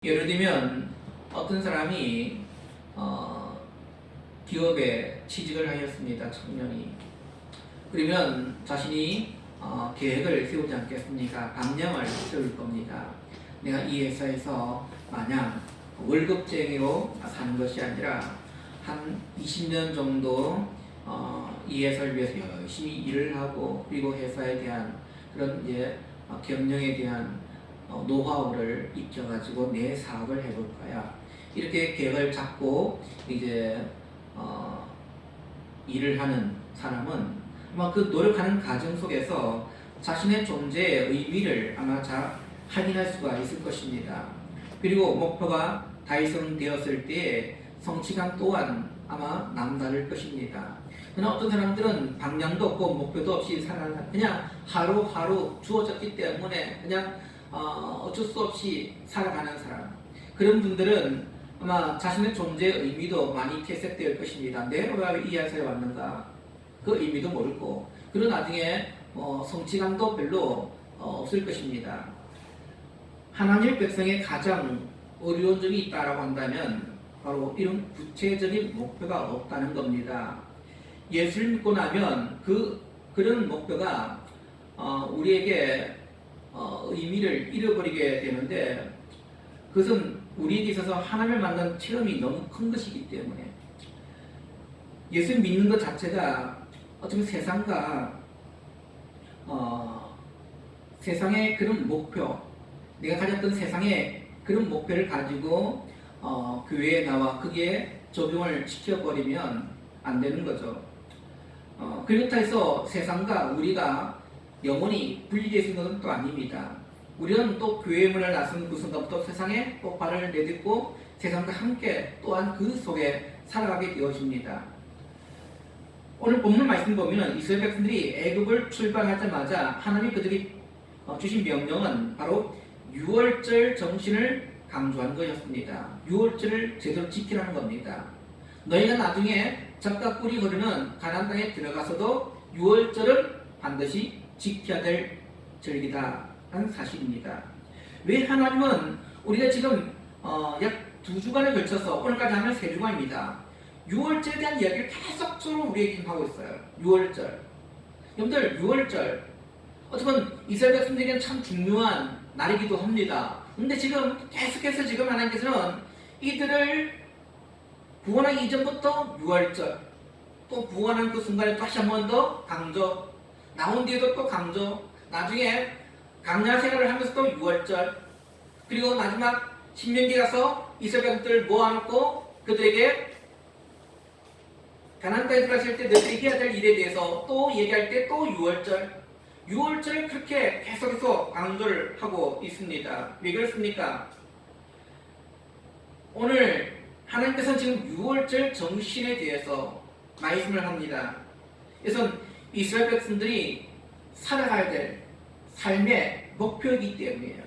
예를 들면 어떤 사람이 기업에 취직을 하였습니다. 청년이. 그러면 자신이 계획을 세우지 않겠습니까? 방향을 세울 겁니다. 내가 이 회사에서 마냥 월급쟁이로 사는 것이 아니라 한 20년 정도 이 회사를 위해서 열심히 일을 하고, 그리고 회사에 대한 그런 경영에 대한 노하우를 익혀가지고 내 사업을 해볼 거야. 이렇게 계획을 잡고 이제 일을 하는 사람은 아마 그 노력하는 과정 속에서 자신의 존재의 의미를 아마 잘 확인할 수가 있을 것입니다. 그리고 목표가 달성되었을 때의 성취감 또한 아마 남다를 것입니다. 그러나 어떤 사람들은 방향도 없고 목표도 없이 살아가는, 그냥 하루하루 주어졌기 때문에 그냥 어쩔 수 없이 살아가는 사람, 그런 분들은 아마 자신의 존재의 의미도 많이 퇴색될 것입니다. 내가 왜 이 회사에 왔는가, 그 의미도 모르고, 그리고 나중에 성취감도 별로 없을 것입니다. 하나님의 백성의 가장 어려운 점이 있다라고 한다면 바로 이런 구체적인 목표가 없다는 겁니다. 예수를 믿고 나면 그런 목표가 우리에게 의미를 잃어버리게 되는데, 그것은 우리에게 있어서 하나님을 만난 체험이 너무 큰 것이기 때문에, 예수 믿는 것 자체가 어쩌면 세상과 세상의 그런 목표, 내가 가졌던 세상의 그런 목표를 가지고 교회에 나와 그게 적용을 시켜버리면 안 되는 거죠. 그렇다 해서 세상과 우리가 영원히 분리될 수 있는 것은 또 아닙니다. 우리는 또 교회의 문을 나선 그 순간부터 세상에 또 발을 내딛고 세상과 함께 또한 그 속에 살아가게 되어집니다. 오늘 본문 말씀 보면 이스라엘 백성들이 애굽을 출발하자마자 하나님이 그들이 주신 명령은 바로 유월절 정신을 강조한 것이었습니다. 유월절을 제대로 지키라는 겁니다. 너희가 나중에 젖과 꿀이 흐르는 가나안 땅에 들어가서도 유월절을 반드시 지켜야 될 절기다라는 사실입니다. 왜 하나님은 우리가 지금 약 2주간에 걸쳐서 오늘까지 하면 3주간입니다. 6월절에 대한 이야기를 계속적으로 우리에게 하고 있어요. 6월절. 여러분들 6월절 어쩌면 이스라엘 백성들에게는 참 중요한 날이기도 합니다. 근데 지금 계속해서 지금 하나님께서는 이들을 구원하기 이전부터 6월절, 또 구원하는 그 순간에 다시 한 번 더 강조, 나온 뒤에도 또 강조, 나중에 강야 생활을 하면서도 6월절, 그리고 마지막 신명기 가서 이스라엘 백성들을 모아놓고 그들에게 가나안 땅에 들어갔을 때 너희들이 해야 될 일에 대해서 또 얘기할 때 또 6월절을 그렇게 계속해서 강조를 하고 있습니다. 왜 그렇습니까? 오늘 하나님께서는 지금 6월절 정신에 대해서 말씀을 합니다. 그래서 이스라엘 백성들이 살아가야 될 삶의 목표이기 때문이에요.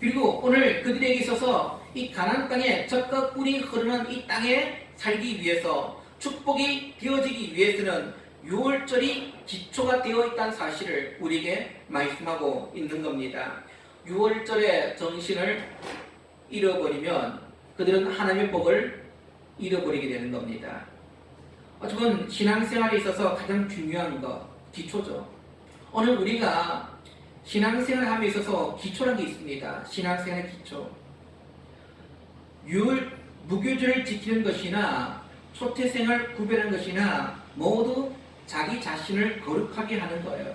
그리고 오늘 그들에게 있어서 이 가나안 땅에 젖과 꿀이 흐르는 이 땅에 살기 위해서, 축복이 되어지기 위해서는 6월절이 기초가 되어 있다는 사실을 우리에게 말씀하고 있는 겁니다. 6월절의 정신을 잃어버리면 그들은 하나님의 복을 잃어버리게 되는 겁니다. 어쩌면 신앙생활에 있어서 가장 중요한 것, 기초죠. 오늘 우리가 신앙생활함에 있어서 기초라는 게 있습니다. 신앙생활의 기초. 무교절을 지키는 것이나 초태생을 구별하는 것이나 모두 자기 자신을 거룩하게 하는 거예요.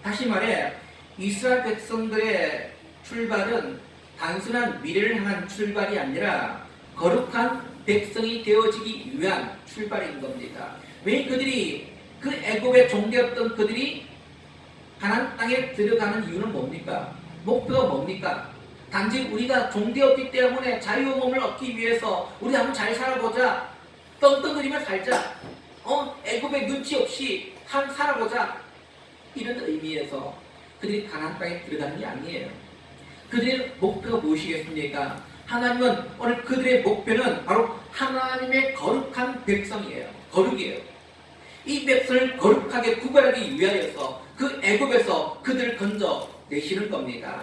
다시 말해 이스라엘 백성들의 출발은 단순한 미래를 향한 출발이 아니라 거룩한 백성이 되어지기 위한 출발인 겁니다. 왜 그들이 그 애굽의 종되었던 그들이 가나안 땅에 들어가는 이유는 뭡니까? 목표가 뭡니까? 단지 우리가 종되었기 때문에 자유의 몸을 얻기 위해서 우리 한번 잘 살아보자, 떵떵거리며 살자, 애굽의 눈치 없이 살아보자, 이런 의미에서 그들이 가나안 땅에 들어가는 게 아니에요. 그들의 목표가 무엇이겠습니까? 하나님은 오늘 그들의 목표는 바로 하나님의 거룩한 백성이에요. 거룩이에요. 이 백성을 거룩하게 구별하기 위하여서 그 애굽에서 그들을 건져 내시는 겁니다.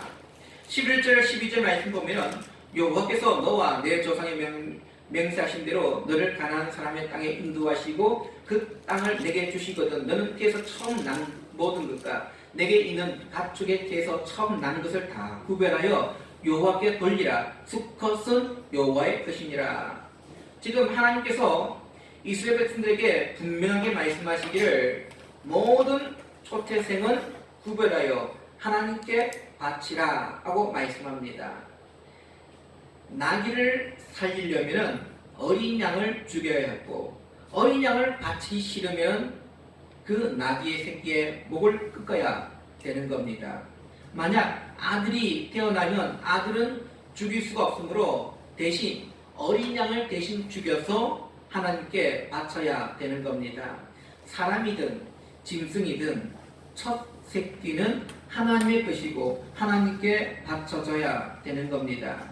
11절 12절 말씀 보면 여호와께서 너와 내 조상의 맹세하신 대로 너를 가나안 사람의 땅에 인도하시고 그 땅을 내게 주시거든 너는 태에서 처음 난 모든 것과 내게 있는 가축의 태에서 처음 난 것을 다 구별하여 여호와께 돌리라. 수컷은 여호와의 것이니라. 지금 하나님께서 이스라엘 백성들에게 분명하게 말씀하시기를 모든 초태생은 구별하여 하나님께 바치라 하고 말씀합니다. 나귀를 살리려면 어린 양을 죽여야 했고 어린 양을 바치기 싫으면 그 나귀의 새끼의 목을 끊어야 되는 겁니다. 만약 아들이 태어나면 아들은 죽일 수가 없으므로 대신 어린 양을 대신 죽여서 하나님께 바쳐야 되는 겁니다. 사람이든 짐승이든 첫 새끼는 하나님의 것이고 하나님께 바쳐져야 되는 겁니다.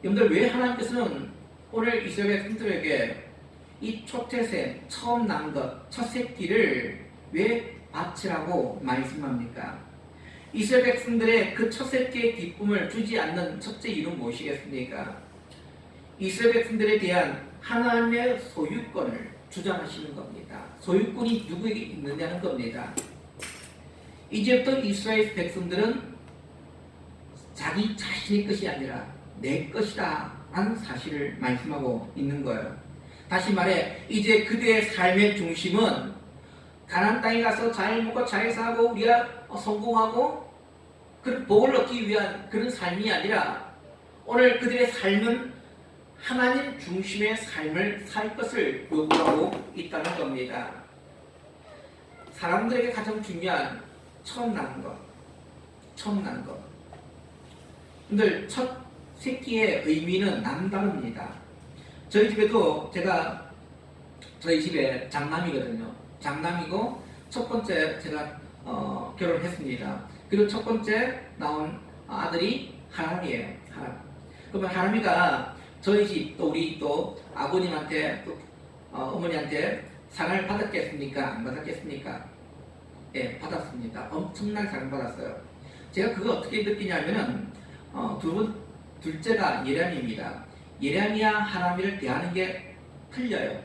여러분들 왜 하나님께서는 오늘 이스라엘 백성들에게 이 초태생 처음 난 것, 첫 새끼를 왜 바치라고 말씀합니까? 이스라엘 백성들의 그 첫 새끼의 기쁨을 주지 않는 첫째 이유는 무엇이겠습니까? 이스라엘 백성들에 대한 하나님의 소유권을 주장하시는 겁니다. 소유권이 누구에게 있느냐는 겁니다. 이제부터 이스라엘 백성들은 자기 자신의 것이 아니라 내 것이다 라는 사실을 말씀하고 있는 거예요. 다시 말해 이제 그들의 삶의 중심은 가나안 땅에 가서 잘 먹고 잘 사고 우리가 성공하고 그 복을 얻기 위한 그런 삶이 아니라 오늘 그들의 삶은 하나님 중심의 삶을 살 것을 요구하고 있다는 겁니다. 사람들에게 가장 중요한 처음 난 것. 근데 첫 새끼의 의미는 남다릅니다. 저희 집에도 저희 집에 장남이거든요. 장남이고 첫 번째 제가 결혼했습니다. 그리고 첫 번째 나온 아들이 하람이에요. 하람. 그러면 하람이가 저희 집 또 우리 또 아버님한테 또 어머니한테 사랑을 받았겠습니까? 안 받았겠습니까? 예, 받았습니다. 엄청난 사랑 받았어요. 제가 그거 어떻게 느끼냐면은 둘째가 예레미야입니다. 예레미야 하람이를 대하는 게 틀려요.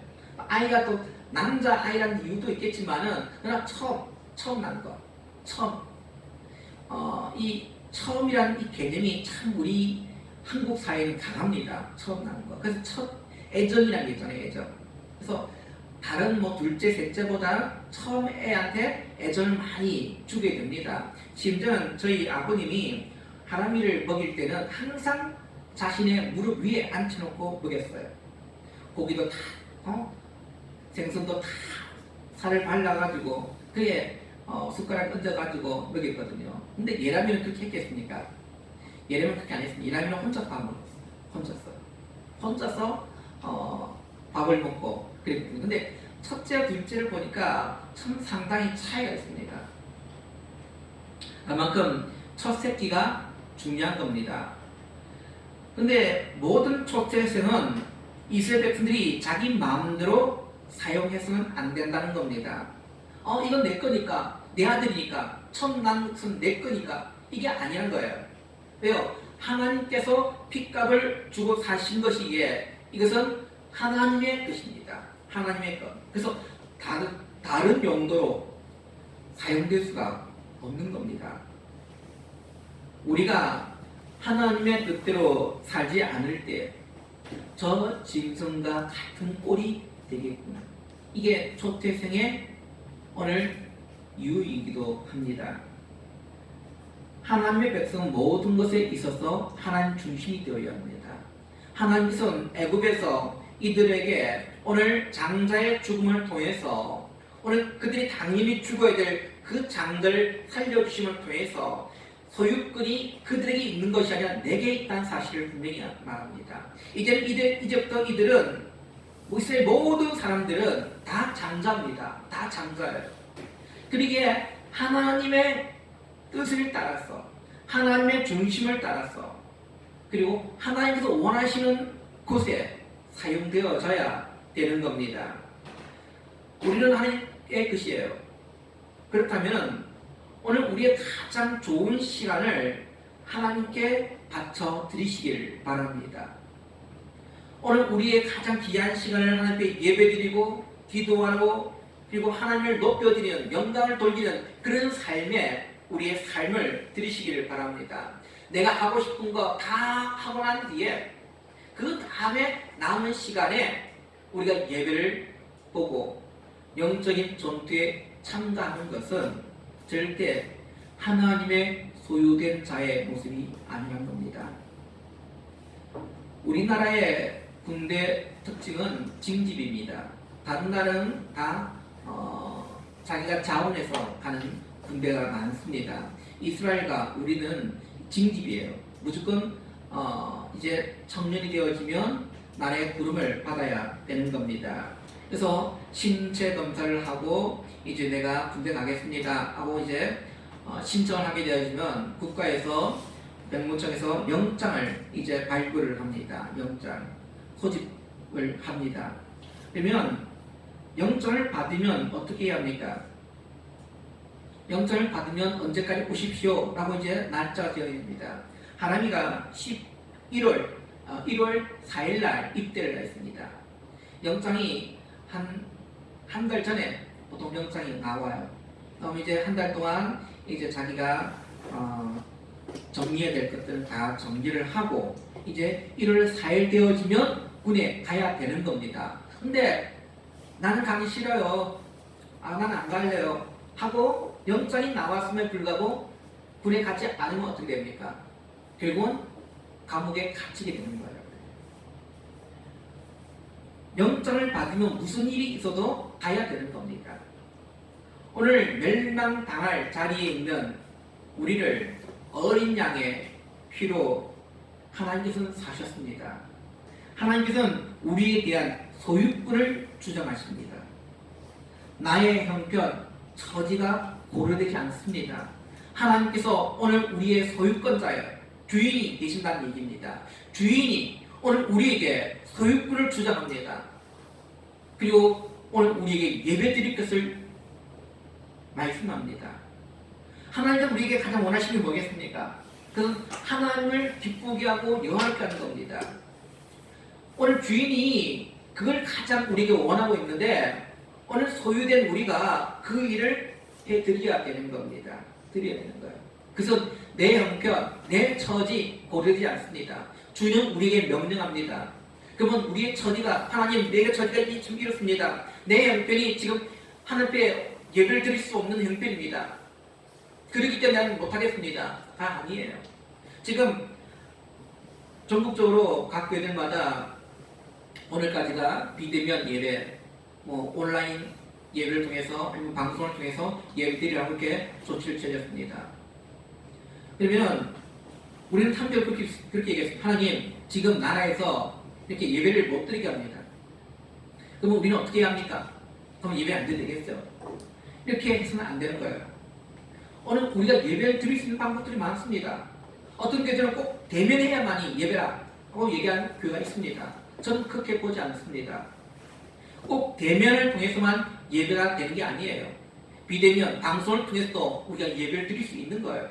아이가 또 남자 아이라는 이유도 있겠지만은 그러나 처음 난 거, 이 처음이라는 이 개념이 참 우리 한국 사회는 강합니다. 처음 난 거. 그래서 첫 애정이라는 게 있잖아요. 애정. 그래서 다른 둘째, 셋째보다 처음 애한테 애정을 많이 주게 됩니다. 심지어는 저희 아버님이 하람이를 먹일 때는 항상 자신의 무릎 위에 앉혀놓고 먹였어요. 고기도 다, 생선도 다 살을 발라가지고 그에 숟가락 얹어가지고 먹였거든요. 근데 예람이는 그렇게 했겠습니까? 예람이는 그렇게 안 했습니다. 예람이는 혼자 밥을 먹었어요. 혼자서 밥을 먹고 그랬거든요. 근데 첫째와 둘째를 보니까 참 상당히 차이가 있습니다. 그만큼 첫 새끼가 중요한 겁니다. 근데 모든 초태생은 이스라엘 백성들이 자기 마음대로 사용해서는 안 된다는 겁니다. 이건 내 거니까, 내 아들이니까, 처음 난 것은 내 거니까 이게 아니란 거예요. 왜요? 하나님께서 핏값을 주고 사신 것이기에 이것은 하나님의 것입니다. 하나님의 것. 그래서 다른 용도로 사용될 수가 없는 겁니다. 우리가 하나님의 뜻대로 살지 않을 때 저 짐승과 같은 꼴이 되겠구나. 이게 초태생의 오늘 이유이기도 합니다. 하나님의 백성은 모든 것에 있어서 하나님 중심이 되어야 합니다. 하나님께서는 애굽에서 이들에게 오늘 장자의 죽음을 통해서 오늘 그들이 당연히 죽어야 될 그 장자를 살려주심을 통해서 소유권이 그들에게 있는 것이 아니라 내게 있다는 사실을 분명히 말합니다. 이제부터 이들은 이스라엘 모든 사람들은 다 장자입니다. 다 장자예요. 그러기에 하나님의 뜻을 따라서 하나님의 중심을 따라서 그리고 하나님께서 원하시는 곳에 사용되어져야 되는 겁니다. 우리는 하나님의 것이에요. 그렇다면 오늘 우리의 가장 좋은 시간을 하나님께 바쳐 드리시길 바랍니다. 오늘 우리의 가장 귀한 시간을 하나님께 예배드리고 기도하고 그리고 하나님을 높여드리는 영광을 돌리는 그런 삶에 우리의 삶을 드리시기를 바랍니다. 내가 하고 싶은 거 다 하고 난 뒤에 그 다음에 남은 시간에 우리가 예배를 보고 영적인 전투에 참가하는 것은 절대 하나님의 소유된 자의 모습이 아니란 겁니다. 우리나라의 군대 특징은 징집입니다. 다른 나라는 다 자기가 자원해서 가는 군대가 많습니다. 이스라엘과 우리는 징집이에요. 무조건 이제 청년이 되어지면 나라의 부름을 받아야 되는 겁니다. 그래서 신체 검사를 하고 이제 내가 군대 가겠습니다 하고 이제 신청을 하게 되어지면 국가에서 병무청에서 영장을 이제 발부를 합니다. 영장 소집을 합니다. 그러면 영장을 받으면 어떻게 해야 합니까? 영장을 받으면 언제까지 오십시오 라고 이제 날짜가 되어 있습니다. 하나미가 1월 4일 날 입대를 했습니다. 영장이 한 달 전에 보통 영장이 나와요. 그럼 이제 한 달 동안 이제 자기가 정리해야 될 것들을 다 정리를 하고 이제 1월 4일 되어지면 군에 가야 되는 겁니다. 근데 나는 가기 싫어요. 나는 안 갈래요. 하고 영장이 나왔음에 불구하고 군에 가지 않으면 어떻게 됩니까? 결국은 감옥에 갇히게 되는 거예요. 영장을 받으면 무슨 일이 있어도 가야 되는 겁니다. 오늘 멸망당할 자리에 있는 우리를 어린 양의 피로 하나님께서는 사셨습니다. 하나님께서는 우리에 대한 소유권을 주장하십니다. 나의 형편, 처지가 고려되지 않습니다. 하나님께서 오늘 우리의 소유권자예요. 주인이 되신다는 얘기입니다. 주인이 오늘 우리에게 소유권을 주장합니다. 그리고 오늘 우리에게 예배드릴 것을 말씀합니다. 하나님은 우리에게 가장 원하시는 게 뭐겠습니까? 그것은 하나님을 기쁘게 하고 영화롭게 하는 겁니다. 오늘 주인이 그걸 가장 우리에게 원하고 있는데 오늘 소유된 우리가 그 일을 해드려야 되는 겁니다. 드려야 되는 거예요. 그래서 내 형편, 내 처지 고려되지 않습니다. 주는 우리에게 명령합니다. 그러면 우리의 처지가 하나님 내게 처지가 좀 이렇습니다. 내 형편이 지금 하나님께 예배를 드릴 수 없는 형편입니다. 그렇기 때문에 나는 못하겠습니다. 다 아니에요. 지금 전국적으로 각 교회들마다 오늘까지가 비대면 예배, 온라인 예배를 통해서 아니면 방송을 통해서 예배드리라고 이렇게 조치를 취했습니다. 그러면 우리는 탐정 그렇게 얘기했습니다. 하나님 지금 나라에서 이렇게 예배를 못 드리게 합니다. 그러면 우리는 어떻게 해야 합니까? 그럼 예배 안 드려도 되겠죠? 이렇게 해서는 안 되는 거예요. 오늘 우리가 예배를 드릴 수 있는 방법들이 많습니다. 어떤 교회들은 꼭 대면해야만이 예배라고 얘기하는 교회가 있습니다. 저는 그렇게 보지 않습니다. 꼭 대면을 통해서만 예배가 되는 게 아니에요. 비대면, 방송을 통해서도 우리가 예배를 드릴 수 있는 거예요.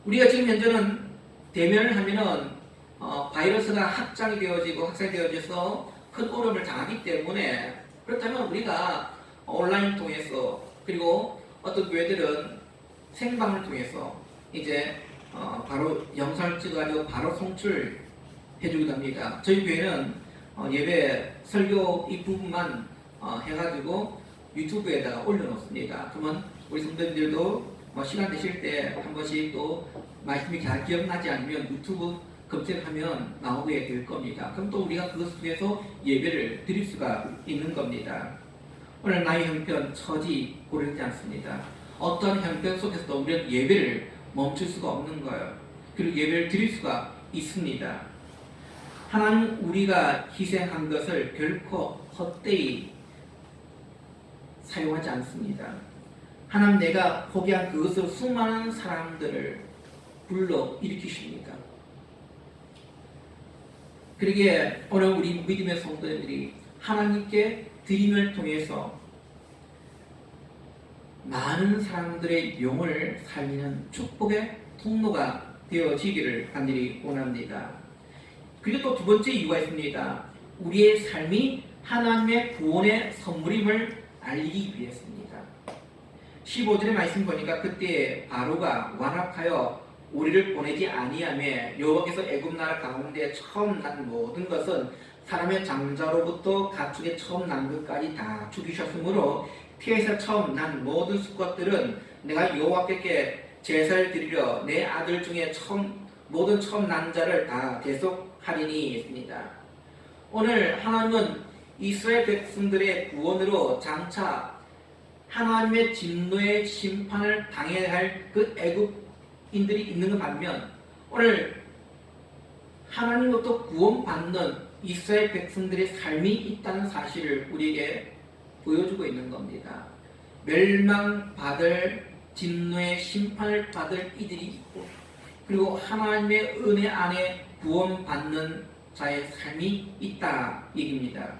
우리가 지금 현재는 대면을 하면은 바이러스가 확장이 되어지고 확산이 되어져서 큰 어려움을 당하기 때문에 그렇다면 우리가 온라인 통해서 그리고 어떤 교회들은 생방을 통해서 이제 바로 영상을 찍어가지고 바로 송출해 주기도 합니다. 저희 교회는 예배 설교 이 부분만 해가지고 유튜브에다가 올려놓습니다. 그러면 우리 성도님들도 시간 되실 때 한 번씩 또 말씀이 잘 기억나지 않으면 유튜브 검색하면 나오게 될 겁니다. 그럼 또 우리가 그것 속에서 예배를 드릴 수가 있는 겁니다. 오늘 나의 형편, 처지 고르지 않습니다. 어떤 형편 속에서도 우리는 예배를 멈출 수가 없는 거예요. 그리고 예배를 드릴 수가 있습니다. 하나님 우리가 희생한 것을 결코 헛되이 사용하지 않습니다. 하나님 내가 포기한 그것으로 수많은 사람들을 불러 일으키십니다. 그러기에 오늘 우리 믿음의 성도들이 하나님께 드림을 통해서 많은 사람들의 영혼을 살리는 축복의 통로가 되어지기를 간절히 원합니다. 그리고 또 두 번째 이유가 있습니다. 우리의 삶이 하나님의 구원의 선물임을 알리기 위해서입니다. 15절의 말씀 보니까 그때 바로가 완악하여 우리를 보내지 아니하며 여호와께서 애굽 나라 가운데 처음 난 모든 것은 사람의 장자로부터 가축의 처음 난 것까지 다 죽이셨으므로 피에서 처음 난 모든 수컷들은 내가 여호와께 제사를 드리려 내 아들 중에 모든 처음 난 자를 다 대속하리니 했습니다. 오늘 하나님은 이스라엘 백성들의 구원으로 장차 하나님의 진노의 심판을 당해야 할 그 애굽인들이 있는 것 반면 오늘 하나님으로부터 구원받는 이스라엘 백성들의 삶이 있다는 사실을 우리에게 보여주고 있는 겁니다. 멸망받을 진노의 심판을 받을 이들이 있고 그리고 하나님의 은혜 안에 구원받는 자의 삶이 있다 얘기입니다.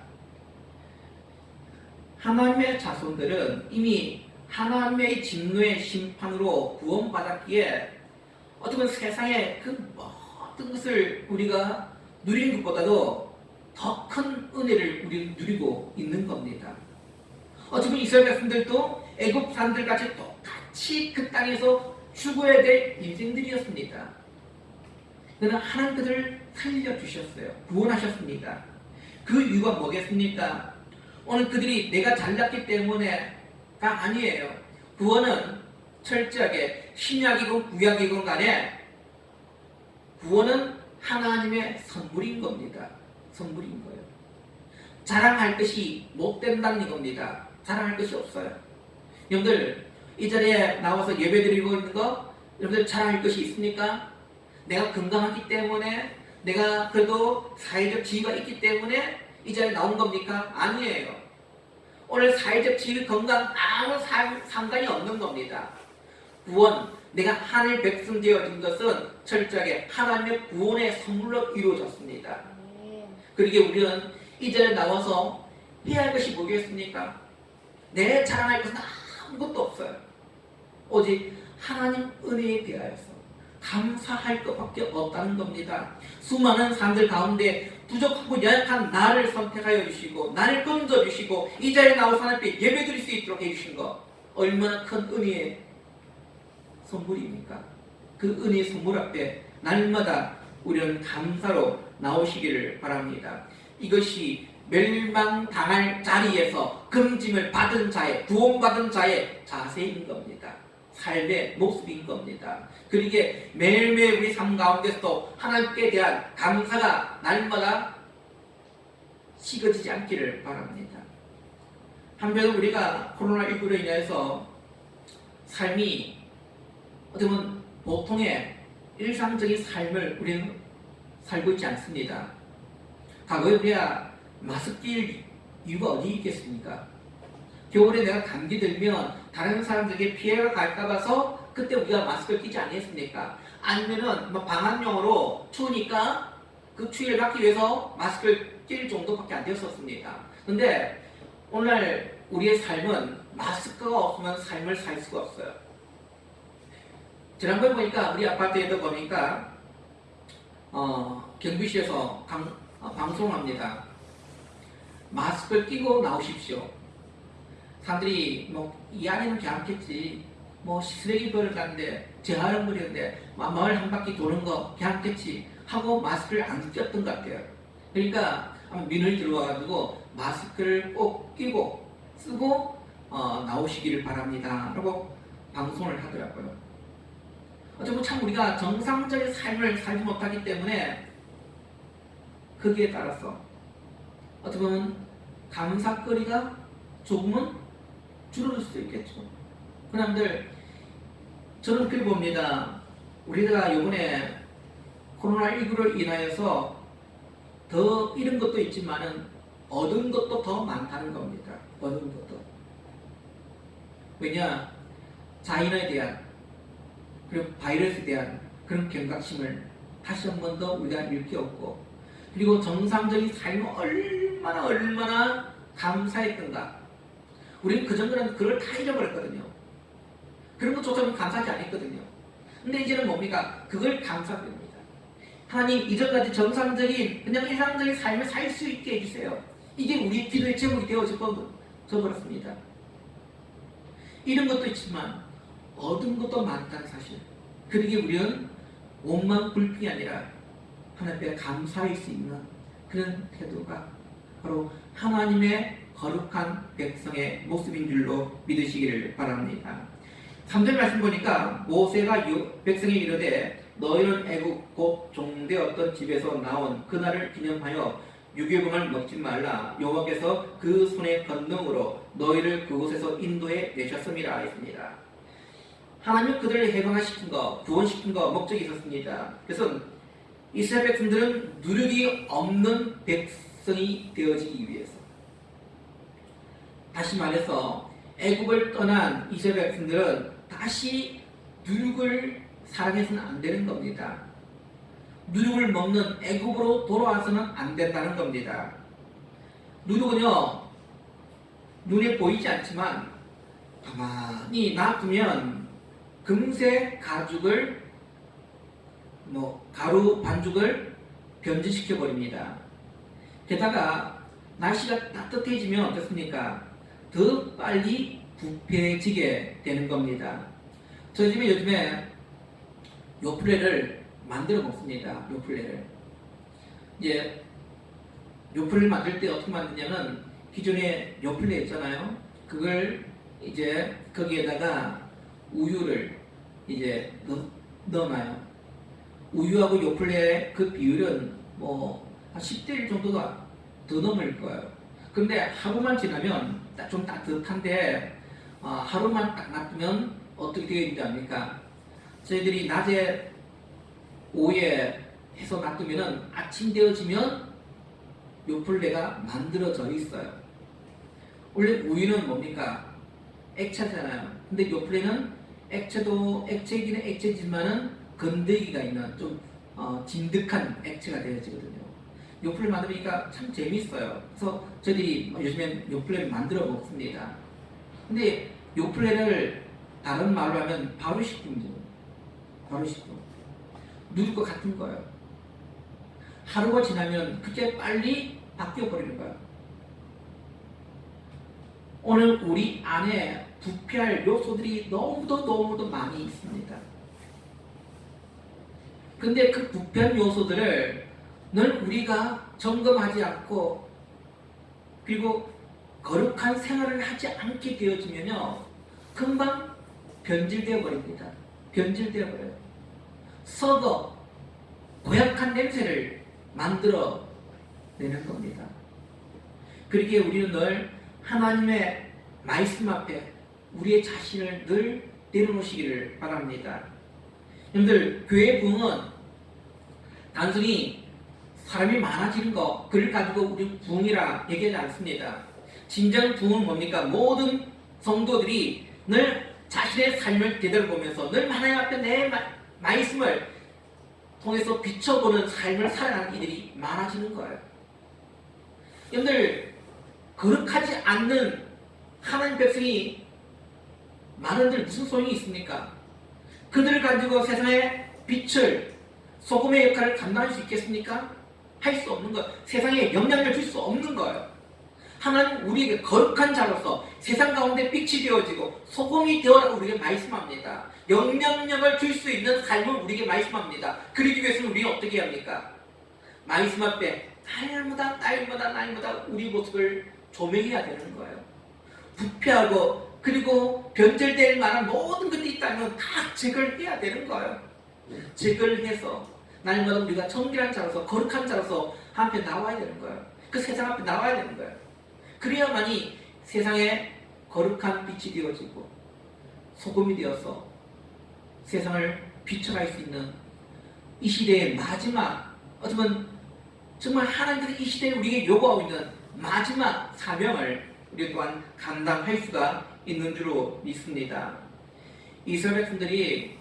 하나님의 자손들은 이미 하나님의 진노의 심판으로 구원받았기에 어쩌면 세상의 그 모든 것을 우리가 누리는 것보다도 더 큰 은혜를 우리 누리고 있는 겁니다. 어쩌면 이스라엘 백성들도 애굽 사람들 같이 똑같이 그 땅에서 죽어야 될 인생들이었습니다. 그러나 하나님 그들을 살려주셨어요. 구원하셨습니다. 그 이유가 뭐겠습니까? 오늘 그들이 내가 잘났기 때문에가 아니에요. 구원은 철저하게 신약이건 구약이건 간에 구원은 하나님의 선물인 겁니다. 선물인 거예요. 자랑할 것이 못 된다는 겁니다. 자랑할 것이 없어요. 여러분들 이 자리에 나와서 예배드리고 있는 거 여러분들 자랑할 것이 있습니까? 내가 건강하기 때문에 내가 그래도 사회적 지위가 있기 때문에 이 자리에 나온 겁니까? 아니에요. 오늘 사회적 지위 건강 아무 상관이 없는 겁니다. 구원, 내가 하늘 백성 되어진 것은 철저하게 하나님의 구원의 선물로 이루어졌습니다. 그러기에 우리는 이 자리에 나와서 해야 할 것이 뭐겠습니까? 내 자랑할 것은 아무것도 없어요. 오직 하나님 은혜에 대하여서 감사할 것밖에 없다는 겁니다. 수많은 사람들 가운데 부족하고 연약한 나를 선택하여 주시고 나를 건져주시고 이 자리에 나와서 하나님께 예배드릴 수 있도록 해주신 것 얼마나 큰 은혜의 선물입니까? 그 은혜의 선물 앞에 날마다 우리는 감사로 나오시기를 바랍니다. 이것이 멸망당할 자리에서 금짐을 받은 자의 구원받은 자의 자세인 겁니다. 삶의 모습인 겁니다. 그러기에 매일매일 우리 삶 가운데서도 하나님께 대한 감사가 날마다 식어지지 않기를 바랍니다. 한편 우리가 코로나19로 인해서 삶이 어떻게 보면 보통의 일상적인 삶을 우리는 살고 있지 않습니다. 과거에 우리가 마스크 낄 이유가 어디 있겠습니까? 겨울에 내가 감기 들면 다른 사람들에게 피해가 갈까 봐서 그때 우리가 마스크를 끼지 않겠습니까? 아니면은 방한용으로 추우니까 그 추위를 막기 위해서 마스크를 낄 정도밖에 안 되었었습니다. 근데 오늘 우리의 삶은 마스크가 없으면 삶을 살 수가 없어요. 지난번에 보니까 우리 아파트에도 보니까 경비실에서 방송합니다. 마스크를 끼고 나오십시오. 사람들이 이 안에는 괜찮겠지. 쓰레기 버리러 가는데 재활용 버리는데 마을 한 바퀴 도는 거 괜찮겠지 하고 마스크를 안 꼈던 것 같아요. 그러니까 민원이 들어와가지고 마스크를 꼭 끼고 쓰고 나오시기를 바랍니다 라고 방송을 하더라고요. 어쩌면 참 우리가 정상적인 삶을 살지 못하기 때문에 거기에 따라서 어떻게 보면 감사거리가 조금은 줄어들 수도 있겠죠. 그런데 저는 그렇게 봅니다. 우리가 이번에 코로나19로 인하여서 더 잃은 것도 있지만은 얻은 것도 더 많다는 겁니다. 얻은 것도. 왜냐? 자연에 대한 그리고 바이러스에 대한 그런 경각심을 다시 한 번 더 우리가 잃게 없고 그리고 정상적인 삶을 얼마나 감사했던가. 우리는 그전에는 그걸 다 잃어버렸거든요. 그런 것조차 감사하지 않았거든요. 근데 이제는 뭡니까? 그걸 감사드립니다. 하나님, 이전까지 정상적인 그냥 일상적인 삶을 살 수 있게 해주세요. 이게 우리의 기도의 제목이 되어져 버렸습니다. 이런 것도 있지만 얻은 것도 많다는 사실. 그러기에 우리는 원망불평이 아니라 하나님 앞에 감사할 수 있는 그런 태도가 바로 하나님의 거룩한 백성의 모습인 줄로 믿으시기를 바랍니다. 3절 말씀 보니까 모세가 백성에 이르되 너희는 애국 곧 종되었던 집에서 나온 그날을 기념하여 유괴금을 먹지 말라. 여호와께서 그 손의 권능으로 너희를 그곳에서 인도해 내셨음이라 했습니다. 하나님 그들을 해방시킨 거, 구원시킨 거 목적이 있었습니다. 그래서 이스라엘 백성들은 누룩이 없는 백성이 되어지기 위해서, 다시 말해서 애굽을 떠난 이스라엘 백성들은 다시 누룩을 사랑해서는 안 되는 겁니다. 누룩을 먹는 애굽으로 돌아와서는 안 된다는 겁니다. 누룩은요, 눈에 보이지 않지만 가만히 놔두면 금세 가죽을 가루 반죽을 변질시켜 버립니다. 게다가 날씨가 따뜻해지면 어떻습니까? 더 빨리 부패지게 되는 겁니다. 저희 집에 요즘에 요플레를 만들어 먹습니다. 요플레를. 이제 요플레를 만들 때 어떻게 만드냐면 기존에 요플레 있잖아요. 그걸 이제 거기에다가 우유를 이제 넣어놔요. 우유하고 요플레의 그 비율은 한 10대 1 정도가 더 넘을 거예요. 근데 하루만 지나면 좀 따뜻한데 하루만 딱 놔두면 어떻게 되는지 압니까? 저희들이 낮에 오후에 해서 놔두면 아침 되어지면 요플레가 만들어져 있어요. 원래 우유는 뭡니까? 액체잖아요. 근데 요플레는 액체도 액체이기는 액체지만은 건더기가 있는 좀 진득한 액체가 되어지거든요. 요플레 만들니까 참 재밌어요. 그래서 저희들이 요즘엔 요플레를 만들어 먹습니다. 근데 요플레를 다른 말로 하면 바로식품이죠. 바로식품. 누룩과 같은 거예요. 하루가 지나면 그게 빨리 바뀌어 버리는 거예요. 오늘 우리 안에 부패할 요소들이 너무도 많이 있습니다. 근데 그 부패한 요소들을 늘 우리가 점검하지 않고 그리고 거룩한 생활을 하지 않게 되어지면요, 금방 변질되어 버립니다. 변질되어 버려요. 썩어 고약한 냄새를 만들어 내는 겁니다. 그렇게 우리는 늘 하나님의 말씀 앞에 우리의 자신을 늘 내려놓으시기를 바랍니다. 여러분들, 교회 부흥은 단순히 사람이 많아지는 거, 그걸 가지고 우리 부흥이라 얘기하지 않습니다. 진정 부흥은 뭡니까? 모든 성도들이 늘 자신의 삶을 되돌아보면서 늘 하나님 앞에 내 말씀을 통해서 비춰보는 삶을 살아가는 이들이 많아지는 거예요. 여러분들, 거룩하지 않는 하나님 백성이 많은들 무슨 소용이 있습니까? 그들을 가지고 세상의 빛을, 소금의 역할을 감당할 수 있겠습니까? 할 수 없는 거예요. 세상에 영향을 줄 수 없는 거예요. 하나님 우리에게 거룩한 자로서 세상 가운데 빛이 되어지고 소금이 되어라고 우리에게 말씀합니다. 영향력을 줄 수 있는 삶을 우리에게 말씀합니다. 그러기 위해서는 우리는 어떻게 합니까? 말씀 앞에 날마다 우리 모습을 조명해야 되는 거예요. 부패하고 그리고 변절될 만한 모든 것들이 있다면 다 제거를 해야 되는 거예요. 제거를 해서 날마다 우리가 정결한 자로서 거룩한 자로서 한편 나와야 되는 거예요. 그 세상 앞에 나와야 되는 거예요. 그래야만이 세상에 거룩한 빛이 되어지고 소금이 되어서 세상을 비춰갈 수 있는 이 시대의 마지막, 어쩌면 정말 하나님께서 이 시대에 우리에게 요구하고 있는 마지막 사명을 우리 또한 감당할 수가 있는 줄로 믿습니다. 이스라엘 백성들이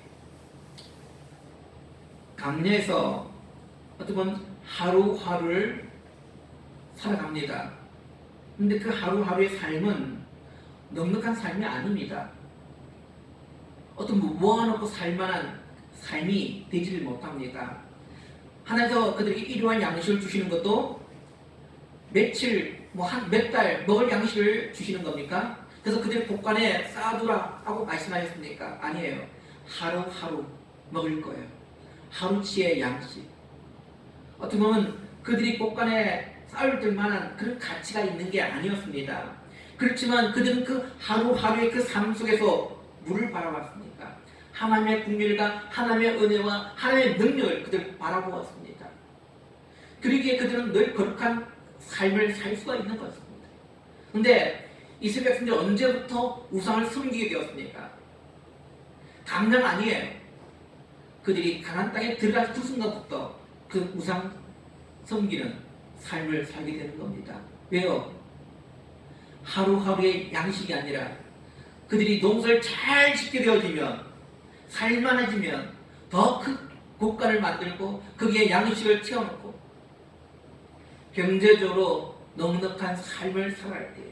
강야에서 어쩌면 하루하루를 살아갑니다. 근데 그 하루하루의 삶은 넉넉한 삶이 아닙니다. 어떤 모아놓고 살만한 삶이 되지를 못합니다. 하나님께서 그들에게 일용할 양식을 주시는 것도 며칠, 한 몇 달 먹을 양식을 주시는 겁니까? 그래서 그들의 복간에 쌓아두라 하고 말씀하셨습니까? 아니에요. 하루하루 먹을 거예요. 하루치의 양식. 어떻게 보면 그들이 복간에 쌓을 만한 그런 가치가 있는 게 아니었습니다. 그렇지만 그들은 그 하루하루의 그 삶 속에서 물을 바라봤습니까? 하나님의 국률과 하나님의 은혜와 하나님의 능력을 그들 바라보았습니다. 그러기에 그들은 늘 거룩한 삶을 살 수가 있는 것입니다. 그런데 이스라엘 백성들이 언제부터 우상을 섬기게 되었습니까? 당장 아니에요. 그들이 가나안 땅에 들어간 그 순간부터 그 우상 섬기는 삶을 살게 되는 겁니다. 왜요? 하루하루의 양식이 아니라 그들이 농사를 잘 짓게 되어지면, 살만해지면 더 큰 국가를 만들고 거기에 양식을 채워놓고 경제적으로 넉넉한 삶을 살아갈 때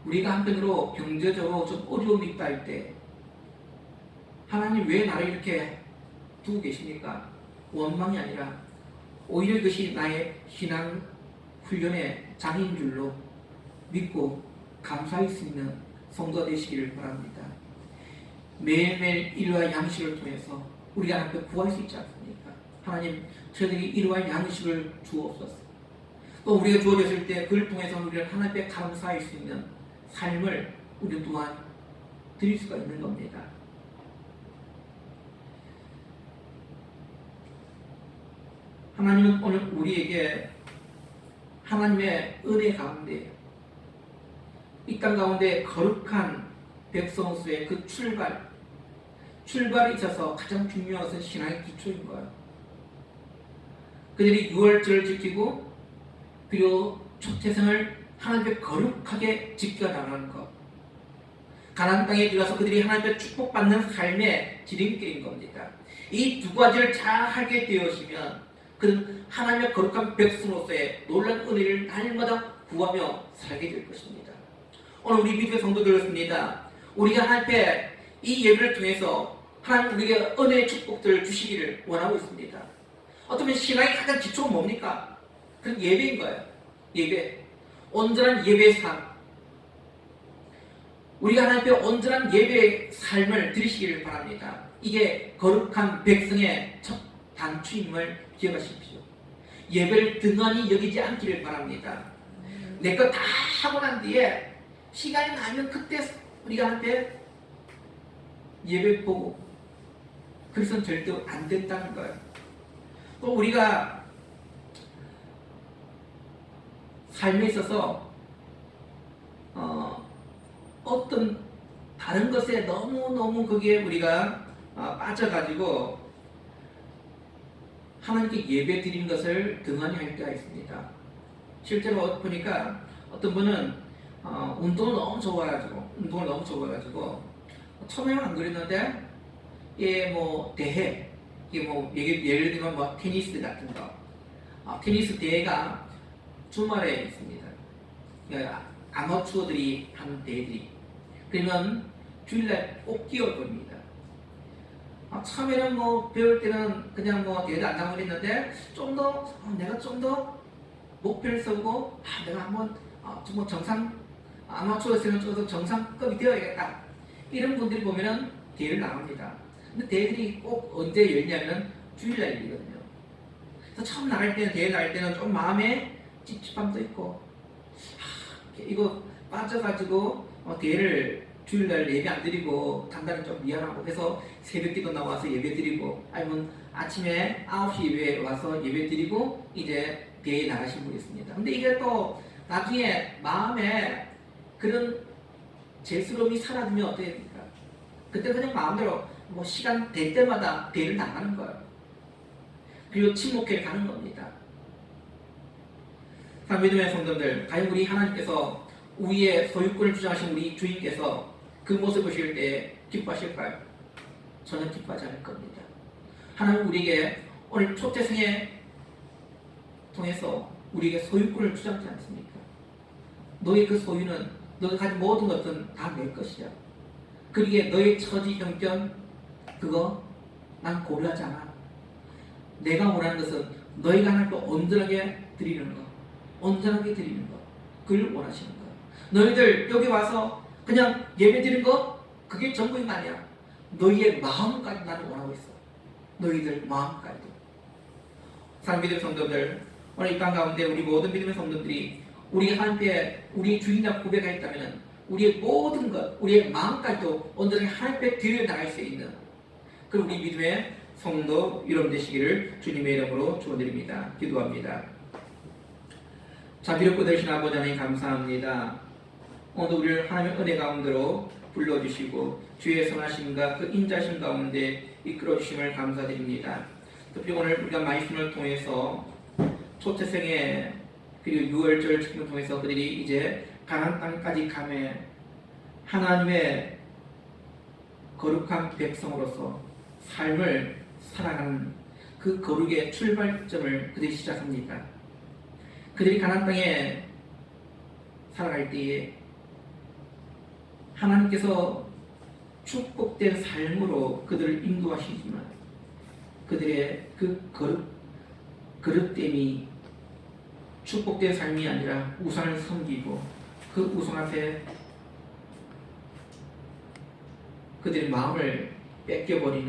우리가 한편으로 경제적으로 좀 어려움이 있다 할 때 하나님 왜 나를 이렇게 두고 계십니까? 원망이 아니라 오히려 이것이 나의 신앙 훈련의 장인 줄로 믿고 감사할 수 있는 성도 되시기를 바랍니다. 매일매일 일용할 양식을 통해서 우리가 하나님 구할 수 있지 않습니까? 하나님 저희들이 일용할 양식을 주옵소서. 또 우리가 주어졌을 때 그를 통해서 우리를 하나님께 감사할 수 있는 삶을 우리 또한 드릴 수가 있는 겁니다. 하나님은 오늘 우리에게 하나님의 은혜 가운데 이 땅 가운데 거룩한 백성수의 그 출발에 있어서 가장 중요한 것은 신앙의 기초인 거예요. 그들이 유월절을 지키고 그리고 초태생을 하나님께 거룩하게 지켜나가는 것, 가나안 땅에 들어가서 그들이 하나님께 축복받는 삶의 지름길인 겁니다. 이 두 가지를 잘 하게 되어지면 그는 하나님의 거룩한 백성으로서의 놀라운 은혜를 날마다 구하며 살게 될 것입니다. 오늘 우리 믿음의 성도들 그렇습니다. 우리가 하나님께 이 예배를 통해서 하나님 우리에게 은혜의 축복들을 주시기를 원하고 있습니다. 어쩌면 신앙의 가장 기초는 뭡니까? 그건 예배인 거예요. 예배. 온전한 예배의 삶. 우리가 하나님께 온전한 예배의 삶을 드리시기를 바랍니다. 이게 거룩한 백성의 첫 단추임을 기억하십시오. 예배를 등한히 여기지 않기를 바랍니다. 내 거 다 하고 난 뒤에 시간이 나면 그때 우리가 하나님께 예배 보고 그래서는 절대 안 된다는 거예요. 또 우리가 삶에 있어서 어떤 다른 것에 너무너무 거기에 우리가 빠져가지고 하나님께 예배 드리는 것을 등한히 할 때가 있습니다. 실제로 보니까 어떤 분은 운동을 너무 좋아해가지고 처음에는 안 그랬는데 이게 대회, 이게 예를 들면 테니스 같은 거, 테니스 대회가 주말에 있습니다. 아마추어들이 하는 대회들이. 그러면 주일날 꼭 끼워버립니다. 처음에는 배울 때는 그냥 대회도 안 나가고 그랬는데 좀 더 내가 좀 더 목표를 세우고 내가 한번 좀 정상 아마추어에서는 좀 더 정상급이 되어야겠다. 이런 분들이 보면은 대회를 나갑니다. 근데 대회들이 꼭 언제 열냐면 주일날 열리거든요. 그래서 처음 나갈 때는 대회 나갈 때는 좀 마음에 찝찝함도 있고 이거 빠져가지고 대회를 주일날 예배 안 드리고 단단히 좀 미안하고 해서 새벽기도 나와서 예배 드리고 아니면 아침에 9시 예배에 와서 예배 드리고 이제 대회에 나가신 분이 있습니다. 근데 이게 또 나중에 마음에 그런 재스러움이 사라지면 어떻게 됩니까? 그때 그냥 마음대로 시간 될 때마다 대회를 나가는 거예요. 그리고 침묵회를 가는 겁니다. 믿음의 성도들, 과연 우리 하나님께서 우리의 소유권을 주장하신 우리 주인께서 그 모습을 보실 때 기뻐하실까요? 저는 기뻐하지 않을 겁니다. 하나님 우리에게 오늘 초태생에 통해서 우리에게 소유권을 주장하지 않습니까? 너의 그 소유는 너가 가진 모든 것은 다 내 것이야. 그러기에 너의 처지 형편 그거 난 고려하지 않아. 내가 원하는 것은 너희가 하나님께 온전하게 드리는 거, 온전하게 드리는 거, 그걸 원하시는 거. 너희들 여기 와서 그냥 예배 드리는 거 그게 전부인 거 아니야. 너희의 마음까지 나는 원하고 있어. 너희들 마음까지도. 사랑하는 믿음의 성도들, 오늘 이 땅 가운데 우리 모든 믿음의 성도들이 우리 하나님께 우리 주인이라고 고백하였다면 우리의 모든 것, 우리의 마음까지도 온전하게 하나님께 드려 나갈 수 있는 그런 우리 믿음의 성도 여러분 되시기를 주님의 이름으로 축원드립니다. 기도합니다. 자비롭고 되신 아버지 하나님 감사합니다. 오늘 우리를 하나님의 은혜 가운데로 불러주시고 주의 선하심과 그 인자심 가운데 이끌어주심을 감사드립니다. 특히 오늘 우리가 말씀을 통해서 초태생에 그리고 유월절 지킴을 통해서 그들이 이제 가나안 땅까지 가매 하나님의 거룩한 백성으로서 삶을 살아가는 그 거룩의 출발점을 그들이 시작합니다. 그들이 가나안 땅에 살아갈 때에 하나님께서 축복된 삶으로 그들을 인도하시지만 그들의 그 거룩됨이 축복된 삶이 아니라 우상을 섬기고 그 우상 앞에 그들의 마음을 뺏겨버리는